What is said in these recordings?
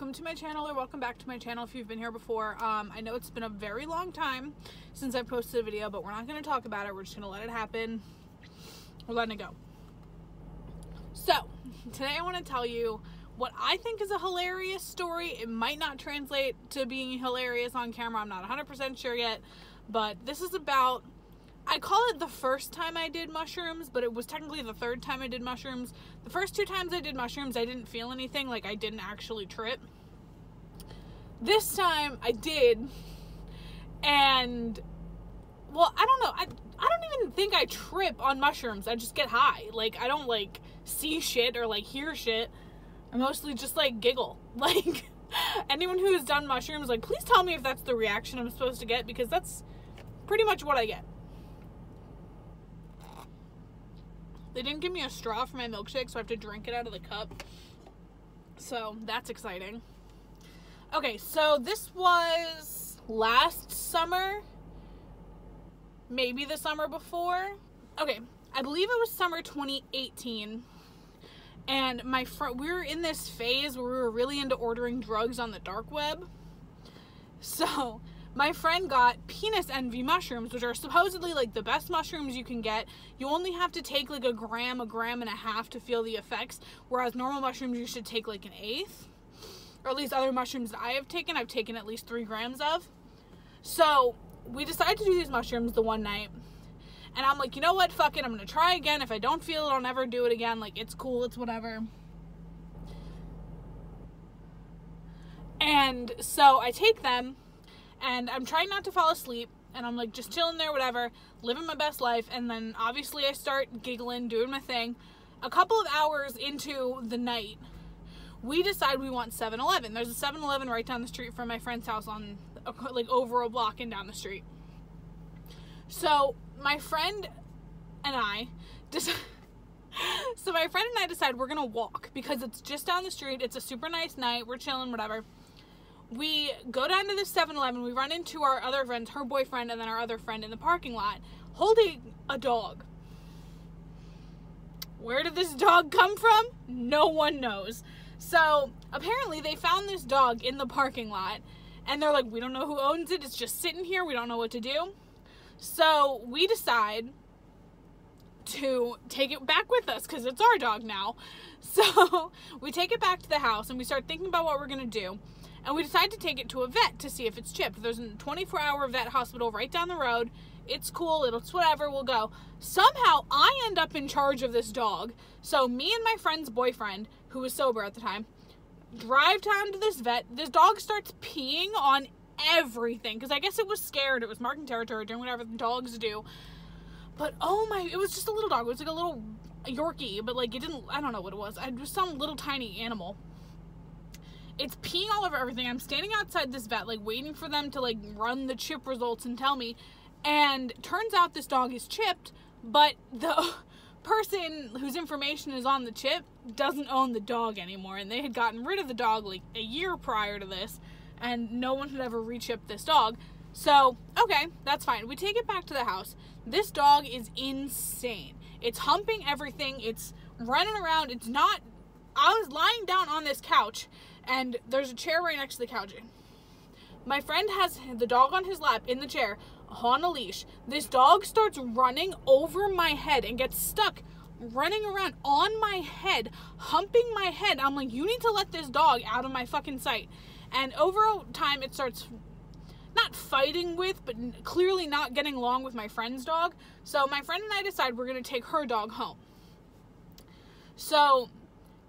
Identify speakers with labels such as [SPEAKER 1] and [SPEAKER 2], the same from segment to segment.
[SPEAKER 1] welcome to my channel, or welcome back to my channel if you've been here before. I know it's been a very long time since I posted a video, but we're not going to talk about it. We're just going to let it happen. We're letting it go. So, today I want to tell you what I think is a hilarious story. It might not translate to being hilarious on camera. I'm not 100% sure yet, but this is about, I call it the first time I did mushrooms, but it was technically the third time I did mushrooms. The first two times I did mushrooms, I didn't feel anything, like I didn't actually trip. This time I did, and, well, I don't know, I don't even think I trip on mushrooms. I just get high. Like, I don't, like, see shit or, like, hear shit. I mostly just, like, giggle. Like, anyone who has done mushrooms, like, please tell me if that's the reaction I'm supposed to get, because that's pretty much what I get. They didn't give me a straw for my milkshake, so I have to drink it out of the cup. So, that's exciting. Okay, so this was last summer. Maybe the summer before. Okay, I believe it was summer 2018. And we were in this phase where we were really into ordering drugs on the dark web. So, my friend got penis envy mushrooms, which are supposedly like the best mushrooms you can get. You only have to take like a gram and a half to feel the effects, whereas normal mushrooms you should take like an eighth. Or at least other mushrooms that I've taken at least 3 grams of. So we decided to do these mushrooms the one night, and I'm like, you know what, fuck it, I'm gonna try again. If I don't feel it, I'll never do it again. Like, it's cool, it's whatever. And so I take them, and I'm trying not to fall asleep, and I'm like just chilling there, whatever, living my best life. And then obviously I start giggling, doing my thing. A couple of hours into the night, we decide we want 7-Eleven. There's a 7-Eleven right down the street from my friend's house, on like over a block and down the street. So my friend and I decide we're gonna walk because it's just down the street. It's a super nice night. We're chilling, whatever. We go down to the 7-Eleven, we run into our other friends, her boyfriend, and then our other friend in the parking lot, holding a dog. Where did this dog come from? No one knows. So, apparently they found this dog in the parking lot, and they're like, we don't know who owns it, it's just sitting here, we don't know what to do. So, we decide to take it back with us, because it's our dog now. So, we take it back to the house, and we start thinking about what we're going to do. And we decide to take it to a vet to see if it's chipped. There's a 24-hour vet hospital right down the road. It's cool. It's whatever. We'll go. Somehow, I end up in charge of this dog. So, me and my friend's boyfriend, who was sober at the time, drive down to this vet. This dog starts peeing on everything. Because I guess it was scared. It was marking territory, doing whatever dogs do. But, oh my, it was just a little dog. It was like a little Yorkie. But, like, it didn't, I don't know what it was. It was some little tiny animal. It's peeing all over everything. I'm standing outside this vet, like, waiting for them to, like, run the chip results and tell me. And turns out this dog is chipped, but the person whose information is on the chip doesn't own the dog anymore. And they had gotten rid of the dog, like, a year prior to this, and no one had ever re-chipped this dog. So, okay, that's fine. We take it back to the house. This dog is insane. It's humping everything. It's running around. It's not... I was lying down on this couch, and there's a chair right next to the couch. My friend has the dog on his lap in the chair on a leash. This dog starts running over my head and gets stuck running around on my head, humping my head. I'm like, you need to let this dog out of my fucking sight. And over time, it starts not fighting with, but clearly not getting along with my friend's dog. So my friend and I decide we're going to take her dog home. So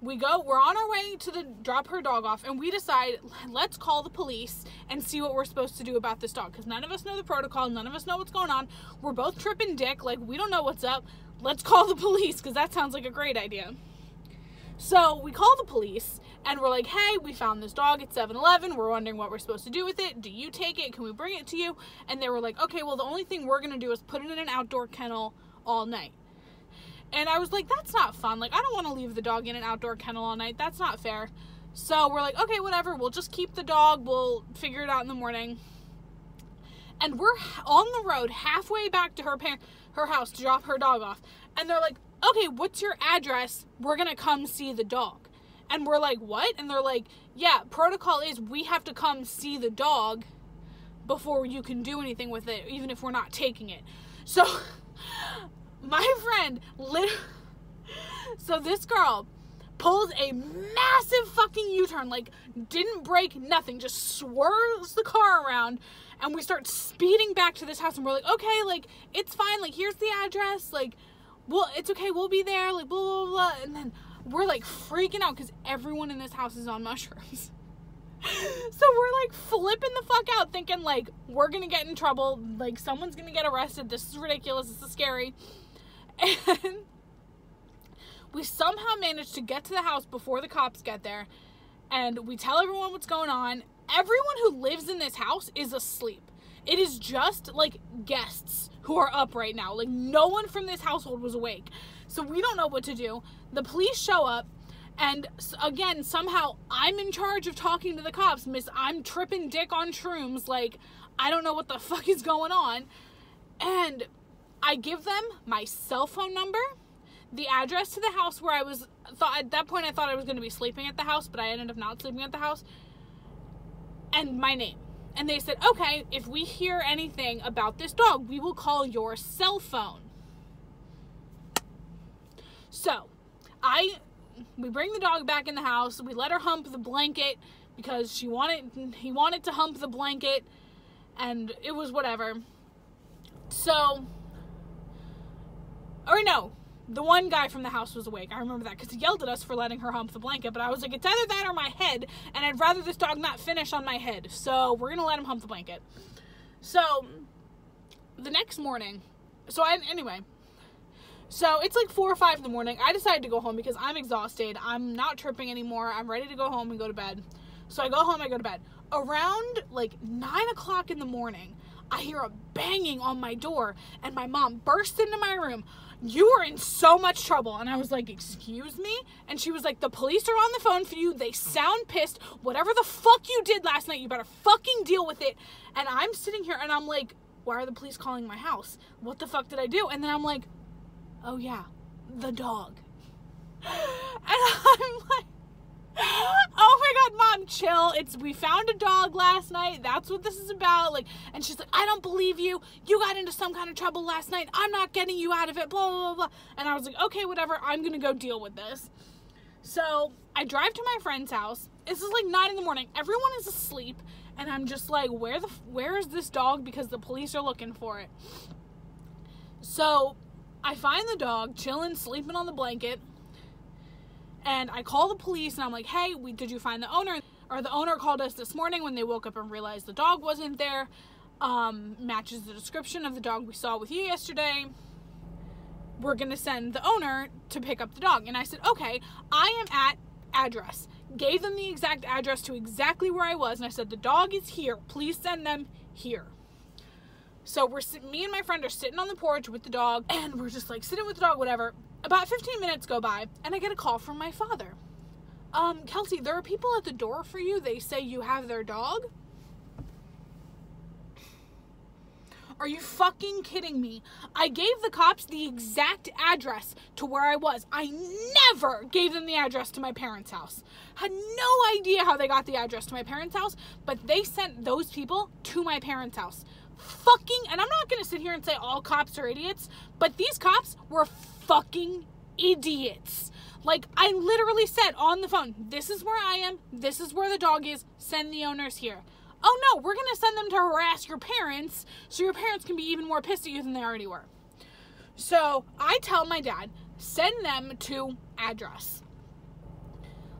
[SPEAKER 1] we're on our way to drop her dog off, and we decide, let's call the police and see what we're supposed to do about this dog, because none of us know the protocol, none of us know what's going on. We're both tripping dick, like, we don't know what's up. Let's call the police, because that sounds like a great idea. So we call the police, and we're like, hey, we found this dog at 7-Eleven, we're wondering what we're supposed to do with it. Do you take it? Can we bring it to you? And they were like, okay, well, the only thing we're going to do is put it in an outdoor kennel all night. And I was like, that's not fun. Like, I don't want to leave the dog in an outdoor kennel all night. That's not fair. So we're like, okay, whatever. We'll just keep the dog. We'll figure it out in the morning. And we're on the road halfway back to her house to drop her dog off. And they're like, okay, what's your address? We're going to come see the dog. And we're like, what? And they're like, yeah, protocol is we have to come see the dog before you can do anything with it, even if we're not taking it. So, my friend, so this girl pulls a massive fucking U-turn, like, didn't brake, nothing, just swerves the car around, and we start speeding back to this house, and we're like, okay, like, it's fine, like, here's the address, like, well, it's okay, we'll be there, like, blah, blah, blah, and then we're, like, freaking out, because everyone in this house is on mushrooms. So we're, like, flipping the fuck out, thinking, like, we're gonna get in trouble, like, someone's gonna get arrested, this is ridiculous, this is scary, and we somehow managed to get to the house before the cops get there, and we tell everyone what's going on. Everyone who lives in this house is asleep. It is just, like, guests who are up right now. Like, no one from this household was awake. So we don't know what to do. The police show up, and again, somehow, I'm in charge of talking to the cops. I'm tripping dick on shrooms. Like, I don't know what the fuck is going on. And I give them my cell phone number, the address to the house where at that point I thought I was going to be sleeping at the house, but I ended up not sleeping at the house, and my name. And they said, okay, if we hear anything about this dog, we will call your cell phone. So, we bring the dog back in the house, we let her hump the blanket, because he wanted to hump the blanket, and it was whatever. So, or no, the one guy from the house was awake. I remember that because he yelled at us for letting her hump the blanket. But I was like, it's either that or my head. And I'd rather this dog not finish on my head. So we're going to let him hump the blanket. So the next morning. So it's like 4 or 5 in the morning. I decided to go home because I'm exhausted. I'm not tripping anymore. I'm ready to go home and go to bed. So I go home, I go to bed. Around like 9 o'clock in the morning, I hear a banging on my door. And my mom bursts into my room. You are in so much trouble. And I was like, excuse me? And she was like, the police are on the phone for you. They sound pissed. Whatever the fuck you did last night, you better fucking deal with it. And I'm sitting here and I'm like, why are the police calling my house? What the fuck did I do? And then I'm like, oh yeah, the dog. And I'm like, oh my god, Mom, chill. We found a dog last night. That's what this is about. Like, and she's like, I don't believe you. You got into some kind of trouble last night. I'm not getting you out of it. Blah, blah, blah. And I was like, okay, whatever. I'm going to go deal with this. So I drive to my friend's house. This is like 9 in the morning. Everyone is asleep. And I'm just like, where is this dog? Because the police are looking for it. So I find the dog chilling, sleeping on the blanket. And I call the police and I'm like, hey, did you find the owner? Or the owner called us this morning when they woke up and realized the dog wasn't there. Matches the description of the dog we saw with you yesterday. We're going to send the owner to pick up the dog. And I said, okay, I am at address. Gave them the exact address to exactly where I was. And I said, the dog is here. Please send them here. So me and my friend are sitting on the porch with the dog. And we're just like sitting with the dog, whatever. About 15 minutes go by, and I get a call from my father. Kelsey, there are people at the door for you. They say you have their dog. Are you fucking kidding me? I gave the cops the exact address to where I was. I never gave them the address to my parents' house. Had no idea how they got the address to my parents' house, but they sent those people to my parents' house. And I'm not going to sit here and say all cops are idiots, but these cops were fucking idiots. Like, I literally said on the phone, this is where I am, this is where the dog is, send the owners here. Oh no, we're gonna send them to harass your parents so your parents can be even more pissed at you than they already were. So I tell my dad, send them to address.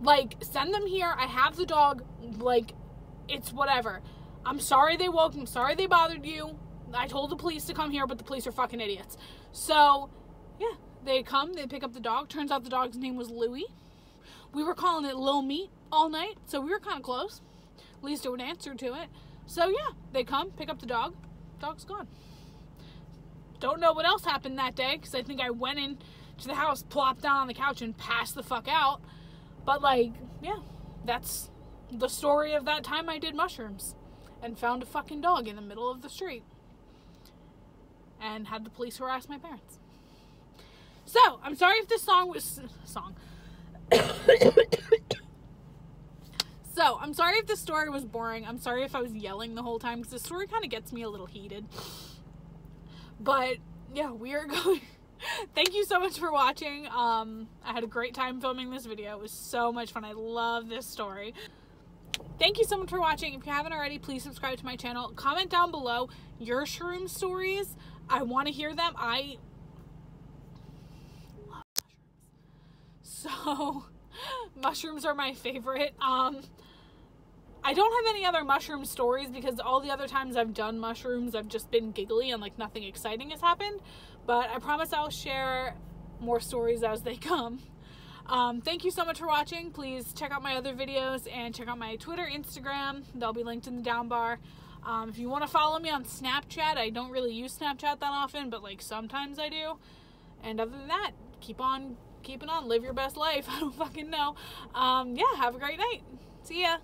[SPEAKER 1] Like, send them here, I have the dog, like, it's whatever. I'm sorry they woke, I'm sorry they bothered you. I told the police to come here, but the police are fucking idiots. So, yeah, they come, they pick up the dog. Turns out the dog's name was Louie. We were calling it Lil Meat all night, so we were kind of close. At least it would answer to it. So, yeah, they come, pick up the dog. Dog's gone. Don't know what else happened that day, because I think I went into the house, plopped down on the couch, and passed the fuck out. But, like, yeah, that's the story of that time I did mushrooms and found a fucking dog in the middle of the street and had the police harass my parents. So, I'm sorry if this song was... So, I'm sorry if this story was boring. I'm sorry if I was yelling the whole time, because the story kind of gets me a little heated. But, yeah, we are going... Thank you so much for watching. I had a great time filming this video. It was so much fun. I love this story. Thank you so much for watching. If you haven't already, please subscribe to my channel. Comment down below your shroom stories. I want to hear them. I love mushrooms. So, mushrooms are my favorite. I don't have any other mushroom stories because all the other times I've done mushrooms, I've just been giggly and like nothing exciting has happened. But I promise I'll share more stories as they come. Thank you so much for watching. Please check out my other videos and check out my Twitter, Instagram. They'll be linked in the down bar. If you want to follow me on Snapchat, I don't really use Snapchat that often, but like sometimes I do. And other than that, keep on keeping on. Live your best life. I don't fucking know. Yeah, have a great night. See ya.